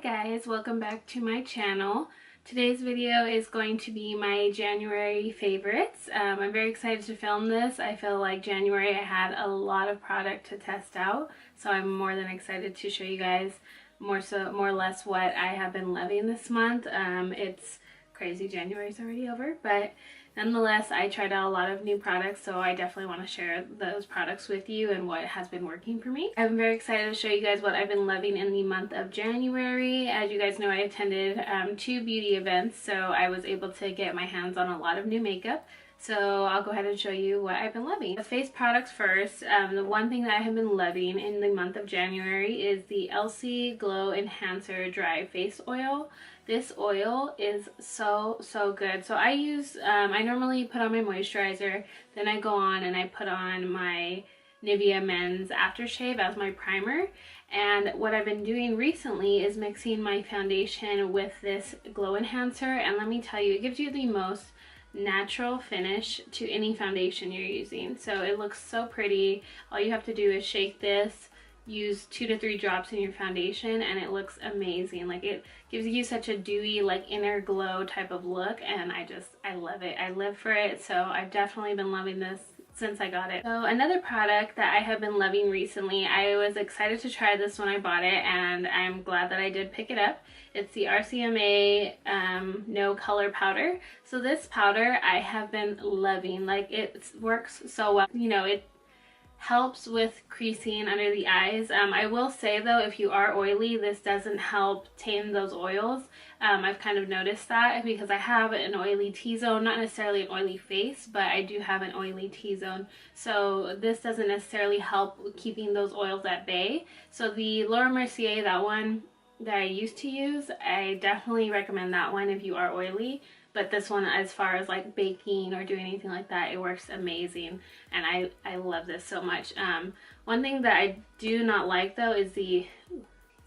guys, welcome back to my channel. Today's video is going to be my January favorites. I'm very excited to film this. I feel like January I had a lot of product to test out, so I'm more than excited to show you guys more or less what I have been loving this month. It's crazy, January's already over, but nonetheless, I tried out a lot of new products, so I definitely want to share those products with you and what has been working for me. I'm very excited to show you guys what I've been loving in the month of January. As you guys know, I attended 2 beauty events, so I was able to get my hands on a lot of new makeup. So I'll go ahead and show you what I've been loving. The face products first. The one thing that I have been loving in the month of January is the Elsie Glow Enhancer Dry Face Oil. This oil is so good. So I use, I normally put on my moisturizer, then I go on and I put on my Nivea Men's Aftershave as my primer. And what I've been doing recently is mixing my foundation with this glow enhancer, and let me tell you, it gives you the most natural finish to any foundation you're using. So it looks so pretty. All you have to do is shake this, use 2 to 3 drops in your foundation, and it looks amazing. Like, it gives you such a dewy, like, inner glow type of look, and I love it. I live for it, so I've definitely been loving this since I got it. So another product that I have been loving recently, I was excited to try this when I bought it, and I'm glad that I did pick it up. It's the RCMA No Color Powder. So this powder I have been loving. Like, it works so well. You know, it helps with creasing under the eyes. I will say though, if you are oily, this doesn't help tame those oils. I've kind of noticed that because I have an oily T-zone, not necessarily an oily face, but I do have an oily T-zone. So this doesn't necessarily help keeping those oils at bay. So the Laura Mercier, that one that I used to use, I definitely recommend that one if you are oily. But this one, as far as like baking or doing anything like that, it works amazing, and I love this so much. One thing that I do not like though is the, as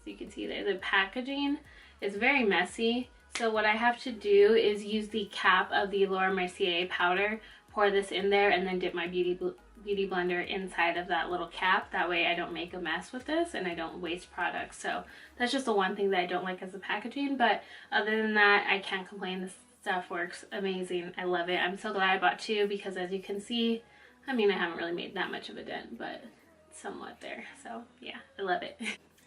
you can see there, the packaging is very messy. So what I have to do is use the cap of the Laura Mercier powder, pour this in there, and then dip my beauty blender inside of that little cap. That way I don't make a mess with this and I don't waste products. So that's just the one thing that I don't like as the packaging, but other than that, I can't complain. This stuff works amazing. I love it. I'm so glad I bought 2 because, as you can see, I mean, I haven't really made that much of a dent, but it's somewhat there. So yeah, I love it.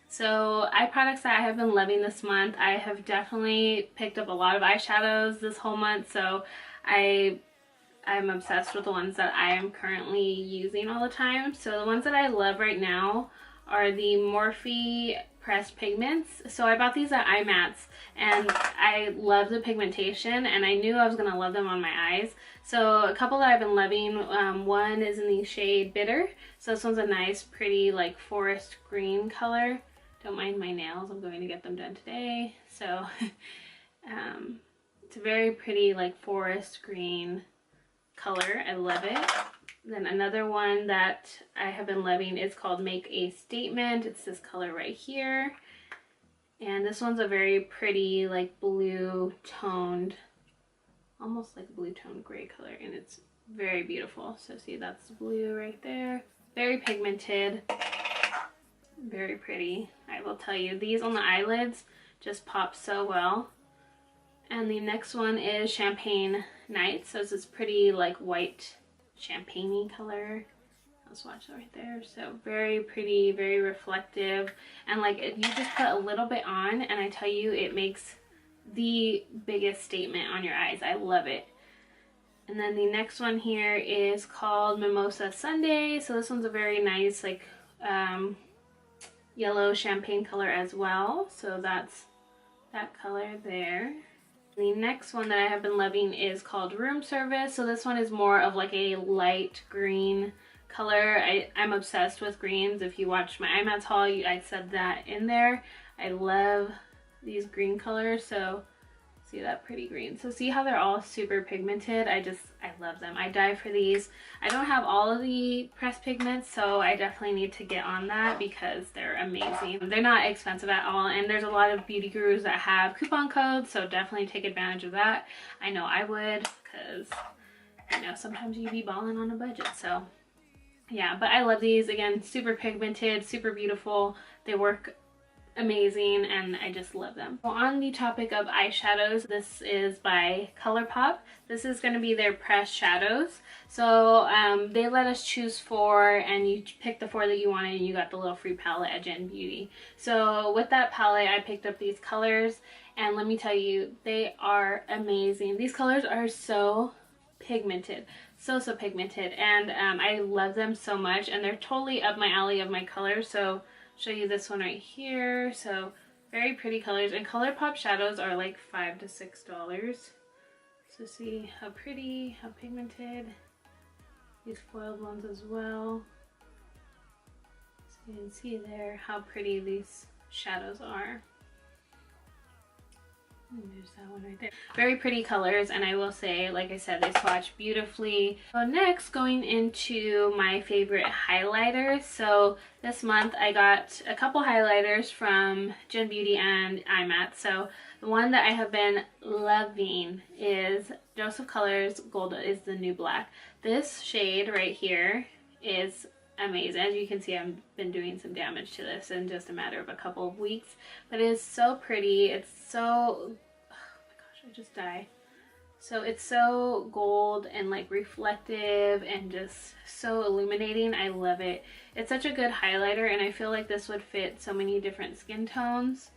So eye products that I have been loving this month, I have definitely picked up a lot of eyeshadows this whole month. So I'm obsessed with the ones that I am currently using all the time. So the ones that I love right now are the Morphe pressed pigments. So I bought these at IMATS, and I love the pigmentation, and I knew I was gonna love them on my eyes. So a couple that I've been loving, one is in the shade Bitter. So this one's a nice, pretty, like, forest green color. Don't mind my nails, I'm going to get them done today. So it's a very pretty, like, forest green color. I love it. Then another one that I have been loving is called Make a Statement. It's this color right here. And this one's a very pretty, like, blue toned, almost like blue toned gray color, and it's very beautiful. So see, that's blue right there. Very pigmented, very pretty. I will tell you, these on the eyelids just pop so well. And the next one is Champagne Night. So it's this pretty, like, white champagne-y color. Let's watch that right there. So very pretty, very reflective, and like, you just put a little bit on, and I tell you, it makes the biggest statement on your eyes. I love it. And then the next one here is called Mimosa Sunday. So this one's a very nice, like, yellow champagne color as well. So that's that color there. The next one that I have been loving is called Room Service. So this one is more of like a light green color. I'm obsessed with greens. If you watched my IMATS haul, I said that in there. I love these green colors. So see that pretty green. So see how they're all super pigmented? I love them. I die for these. I don't have all of the pressed pigments, so I definitely need to get on that because they're amazing. They're not expensive at all, and there's a lot of beauty gurus that have coupon codes, so definitely take advantage of that. I know I would, because, you know, sometimes you be balling on a budget. So yeah, but I love these. Again, super pigmented, super beautiful. They work amazing, and I just love them. Well, on the topic of eyeshadows, this is by ColourPop. This is going to be their pressed shadows. So they let us choose 4, and you pick the 4 that you wanted, and you got the little free palette at Gen Beauty. So with that palette, I picked up these colors, and let me tell you, they are amazing. These colors are so pigmented, so pigmented, and I love them so much, and they're totally up my alley of my colors. So show you this one right here. So very pretty colors, and ColourPop shadows are like $5 to $6. So see how pretty, how pigmented. These foiled ones as well. So you can see there how pretty these shadows are. And there's that one right there. Very pretty colors, and I will say, like I said, they swatch beautifully. So next, going into my favorite highlighters. So this month I got a couple highlighters from Gen Beauty and IMAT. So the one that I have been loving is Joseph Colors Gold is the New Black. This shade right here is amazing. As you can see, I've been doing some damage to this in just a matter of a couple of weeks, but it is so pretty. It's so, oh my gosh, I just die. So it's so gold and like reflective and just so illuminating. I love it. It's such a good highlighter, and I feel like this would fit so many different skin tones,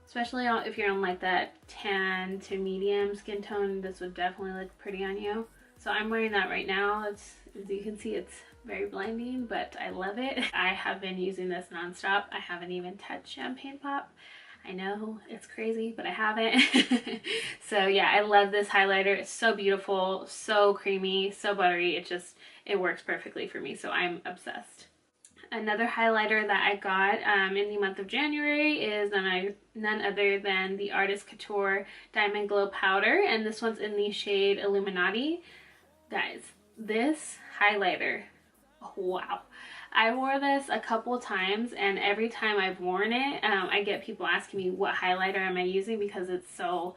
especially if you're on like that tan to medium skin tone. This would definitely look pretty on you. So I'm wearing that right now. It's, as you can see, it's very blinding, but I love it. I have been using this nonstop. I haven't even touched Champagne Pop. I know it's crazy, but I haven't. So yeah, I love this highlighter. It's so beautiful, so creamy, so buttery. It works perfectly for me, so I'm obsessed. Another highlighter that I got in the month of January is none other than the Artist Couture Diamond Glow Powder, and this one's in the shade Illuminati. Guys, this highlighter, wow. I wore this a couple times, and every time I've worn it, I get people asking me what highlighter am I using, because it's so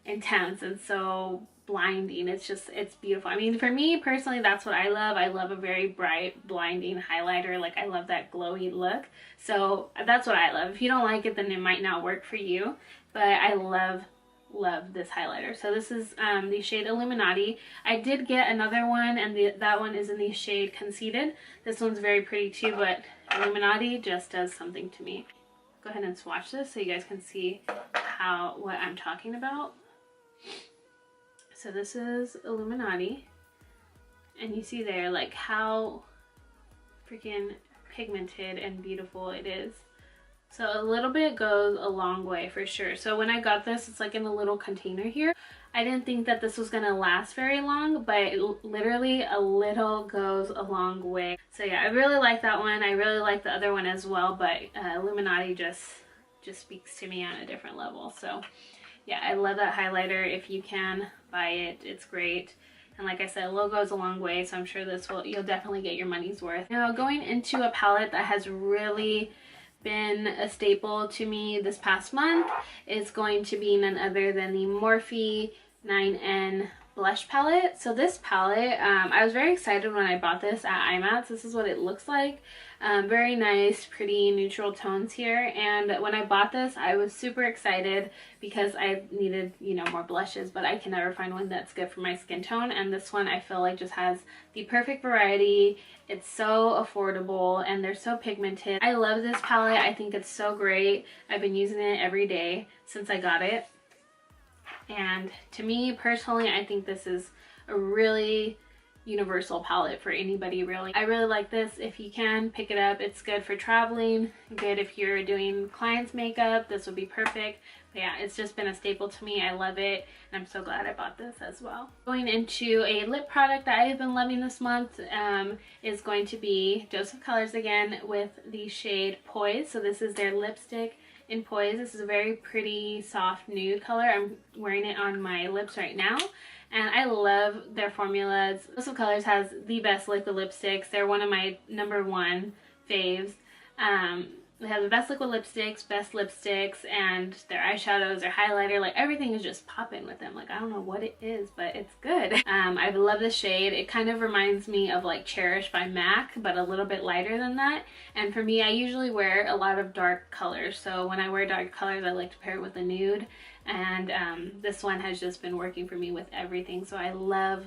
intense and so blinding. It's beautiful. I mean, for me personally, that's what I love. I love a very bright, blinding highlighter. Like, I love that glowy look. So that's what I love. If you don't like it, then it might not work for you, but I love this highlighter. So this is the shade Illuminati. I did get another one, and that one is in the shade Conceited. This one's very pretty too, but Illuminati just does something to me. Go ahead and swatch this so you guys can see what I'm talking about. So this is Illuminati, and you see there like how freaking pigmented and beautiful it is. So a little bit goes a long way for sure. So when I got this, it's like in a little container here. I didn't think that this was gonna last very long, but literally a little goes a long way. So yeah, I really like that one. I really like the other one as well, but Illuminati just speaks to me on a different level. So yeah, I love that highlighter. If you can buy it, it's great. And like I said, a little goes a long way, so I'm sure you'll definitely get your money's worth. Now, going into a palette that has really been a staple to me this past month is going to be none other than the Morphe 9N blush palette. So this palette, I was very excited when I bought this at IMATS. This is what it looks like. Very nice, pretty neutral tones here. And when I bought this, I was super excited because I needed, you know, more blushes, but I can never find one that's good for my skin tone. And this one I feel like just has the perfect variety. It's so affordable, and they're so pigmented. I love this palette. I think it's so great. I've been using it every day since I got it. And to me personally, I think this is a really universal palette for anybody, really. I really like this. If you can, pick it up. It's good for traveling, good if you're doing clients makeup. This would be perfect. But yeah, it's just been a staple to me. I love it, and I'm so glad I bought this as well. Going into a lip product that I have been loving this month is going to be Joseph Colors again with the shade Poise. So this is their lipstick in Poise. This is a very pretty soft nude color. I'm wearing it on my lips right now, and I love their formulas. Joseph Colors has the best liquid lipsticks. They're one of my #1 faves. They have the best liquid lipsticks, best lipsticks, and their eyeshadows, their highlighter, like everything is just popping with them. Like I don't know what it is, but it's good. I love the shade. It kind of reminds me of like Cherish by MAC, but a little bit lighter than that. And for me, I usually wear a lot of dark colors. So when I wear dark colors, I like to pair it with a nude. And this one has just been working for me with everything. So I love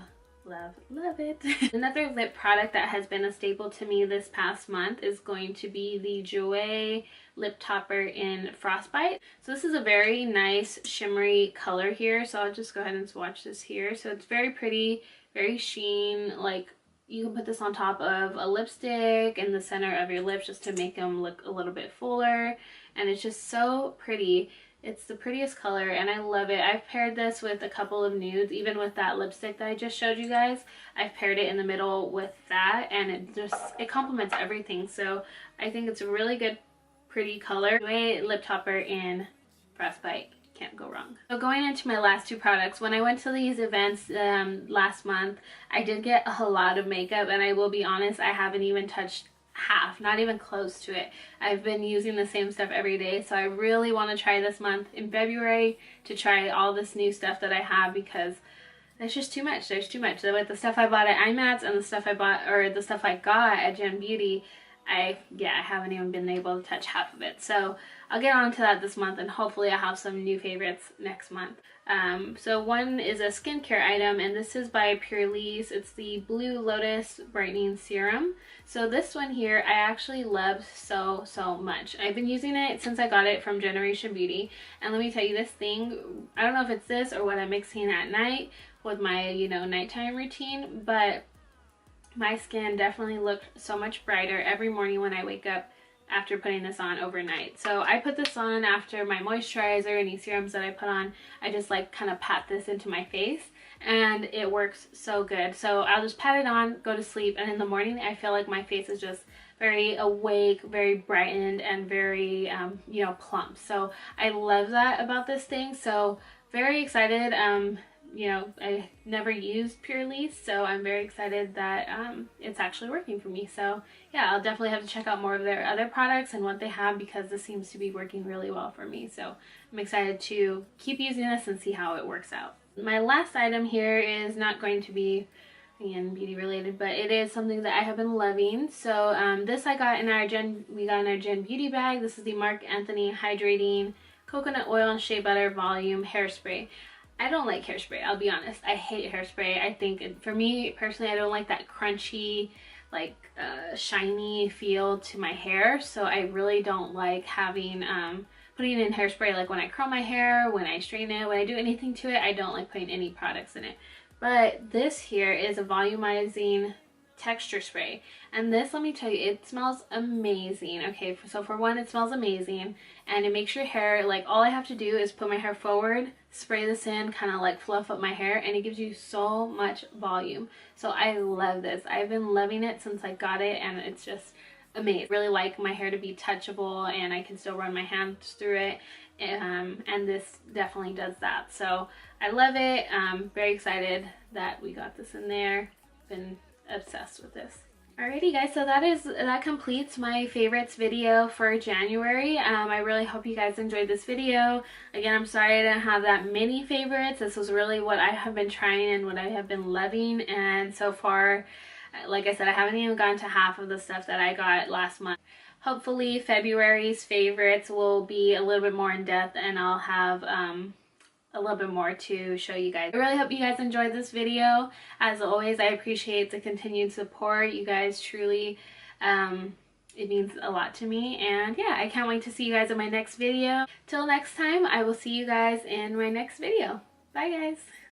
it. Another lip product that has been a staple to me this past month is going to be the Jouer lip topper in Frostbite. So this is a very nice shimmery color here, so I'll just go ahead and swatch this here. So it's very pretty, very sheen. Like you can put this on top of a lipstick in the center of your lips just to make them look a little bit fuller, and it's just so pretty. It's the prettiest color and I love it. I've paired this with a couple of nudes, even with that lipstick that I just showed you guys. I've paired it in the middle with that and it complements everything. So I think it's a really good, pretty color. Jouer lip topper in Frostbite. Can't go wrong. So going into my last two products, when I went to these events last month, I did get a lot of makeup and I will be honest, I haven't even touched half, not even close to it. I've been using the same stuff every day, so I really want to try this month in February to try all this new stuff that I have because there's just too much. There's too much. With the stuff I bought at IMATS and the stuff I bought, or the stuff I got at Gen Beauty, I haven't even been able to touch half of it. So I'll get on to that this month and hopefully I'll have some new favorites next month. So one is a skincare item and this is by Pure Lisse. It's the Blue Lotus Brightening Serum. So this one here I actually love so much. I've been using it since I got it from Generation Beauty, and let me tell you, this thing, I don't know if it's this or what I'm mixing at night with my, you know, nighttime routine, but my skin definitely looked so much brighter every morning when I wake up after putting this on overnight. So I put this on after my moisturizer, any serums that I put on. I just like kind of pat this into my face and it works so good. So I'll just pat it on, go to sleep, and in the morning I feel like my face is just very awake, very brightened, and very you know, plump. So I love that about this thing. So very excited. You know, I never used Pure Lisse, so I'm very excited that it's actually working for me. So yeah, I'll definitely have to check out more of their other products and what they have because this seems to be working really well for me. So I'm excited to keep using this and see how it works out. My last item here is not going to be, again, beauty related, but it is something that I have been loving. So this I got in our Gen Beauty bag. This is the Marc Anthony Hydrating Coconut Oil and Shea Butter Volume Hairspray. I don't like hairspray, I'll be honest. I hate hairspray. I think, for me personally, I don't like that crunchy, like shiny feel to my hair. So I really don't like having, putting in hairspray, like when I curl my hair, when I straighten it, when I do anything to it, I don't like putting any products in it. But this here is a volumizing texture spray, and this, let me tell you, it smells amazing. Okay, so for one, it smells amazing and it makes your hair, like, all I have to do is put my hair forward, spray this in, kind of like fluff up my hair, and it gives you so much volume. So I love this. I've been loving it since I got it and it's just amazing. Really like my hair to be touchable and I can still run my hands through it, and this definitely does that. So I love it. I'm very excited that we got this in there. Been obsessed with this. Alrighty guys, so that completes my favorites video for January. I really hope you guys enjoyed this video. Again, I'm sorry I didn't have that many favorites. This was really what I have been trying and what I have been loving, and so far, like I said, I haven't even gotten to half of the stuff that I got last month. Hopefully February's favorites will be a little bit more in depth and I'll have a little bit more to show you guys. I really hope you guys enjoyed this video. As always, I appreciate the continued support. You guys truly, it means a lot to me. And yeah, I can't wait to see you guys in my next video. Till next time, I will see you guys in my next video. Bye guys.